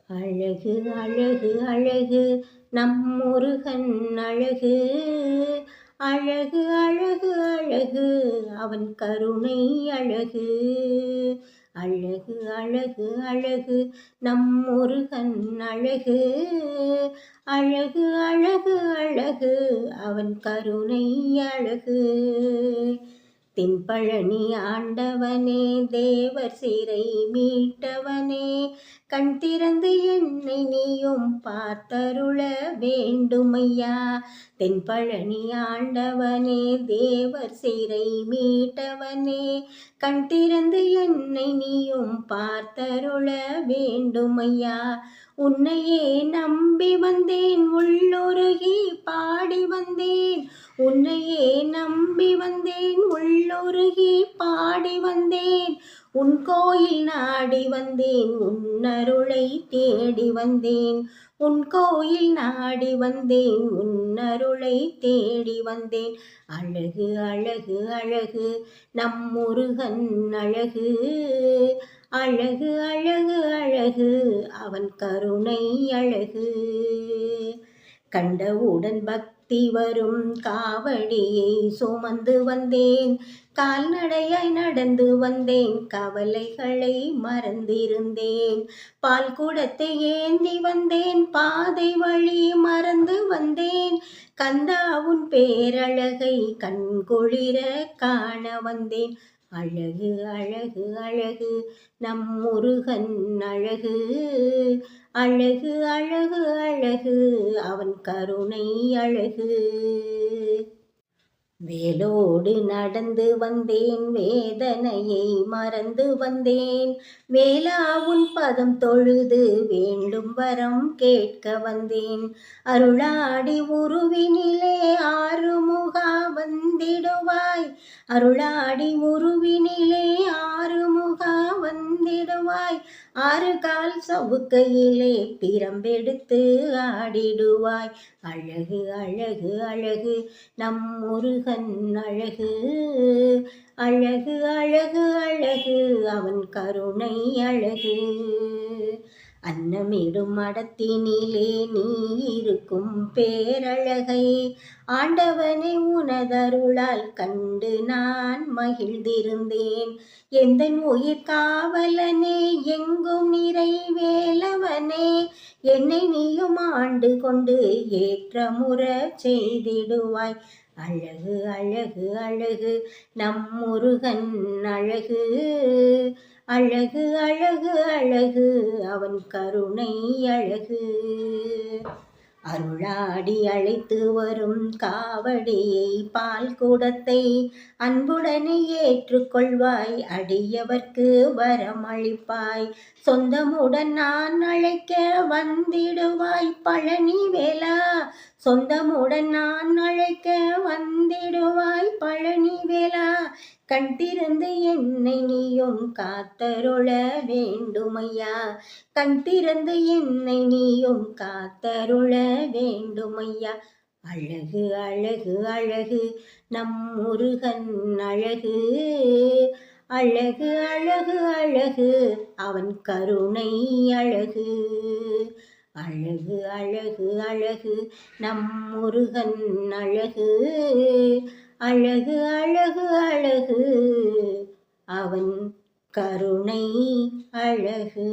அழகு அழகு அழகு நம் முருகன் அழகு. அழகு அழகு அழகு அவன் கருணை அழகு. அழகு அழகு அழகு நம் முருகன் அழகு. அழகு அழகு அழகு அவன் கருணை அழகு. தென்பழனி ஆண்டவனே, தேவர் சிறை மீட்டவனே, கண் திறந்து என்னை நீயும் பார்த்தருள வேண்டுமையா. தென்பழனி ஆண்டவனே, தேவர் சிறை மீட்டவனே, கண் திறந்து என்னை நீயும் பார்த்தருள வேண்டுமையா. உன்னையே நம்பி வந்தேன், உள்ளுருகி பாடி வந்தேன். உன்னையே நம்பி வந்தேன், உள்ளுருகி பாடி வந்தேன். உன் கோயில் நாடி வந்தேன், உன்னருளை தேடி வந்தேன். உன் கோயில் நாடி வந்தேன், உன்னருளை தேடி வந்தேன். அழகு அழகு அழகு நம் முருகன் அழகு. அழகு அழகு அழகு அவன் கருணை அழகு. கண்டவுடன் பக்தி வரும் காவடியை சுமந்து வந்தேன். கால்நடையாய் நடந்து வந்தேன், கவலைகளை மறந்திருந்தேன். பால் குடத்தை ஏந்தி வந்தேன், பாதை வழி மறந்து வந்தேன். கந்தா உன் பேரழகை கண்குளிர காண வந்தேன். அழகு அழகு அழகு நம் முருகன் அழகு. அழகு அழகு அழகு அவன் கருணை அழகு. வேலோடு நடந்து வந்தேன், வேதனையை மறந்து வந்தேன். வேலா உன் பதம் தொழுது வேண்டும் வரம் கேட்க வந்தேன். அருளாடி உருவினிலே ஆறுமுகா வந்திடுவாய். அருளாடி உருவினிலே ஆறுமுகா வந்திடுவாய். ஆறு கால் சவுக்கையிலே பிரம்பெடுத்து ஆடிடுவாய். அழகு அழகு அழகு நம் முருகன் அழகு. அழகு அழகு அழகு அவன் கருணை அழகு. அன்னமிடும் மடத்தினிலே நீ இருக்கும் பேரழகை ஆண்டவனை உனதருளால் கண்டு நான் மகிழ்ந்திருந்தேன். எந்தன் உயிர் காவலனே, எங்கும் நிறைவேலவனே, என்னை நீயும் ஆண்டு கொண்டு ஏற்றமுற செய்திடுவாய். அழகு அழகு அழகு நம் முருகன் அழகு. அழகு அழகு அழகு அவன் கருணை அழகு. அருளாடி அழைத்து வரும் காவடியை பால் குடத்தை அன்புடனே ஏற்றுக்கொள்வாய். அடியவர்க்கு வரமளிப்பாய். சொந்தமுடன் நான் அழைக்க வந்திடுவாய் பழனி வேலா. சொந்தமுடன் நான் அழைக்க வந்திடுவாய் பழனி வேலா. கண் திறந்து என்னை நீயும் காத்தருள வேண்டுமையா. கண் திறந்து என்னை நீயும் காத்தருள வேண்டுமையா. அழகு அழகு அழகு நம் முருகன் அழகு. அழகு அழகு அழகு அவன் கருணை அழகு. அழகு அழகு அழகு நம் முருகன் அழகு. அழகு அழகு அழகு அவன் கருணை அழகு.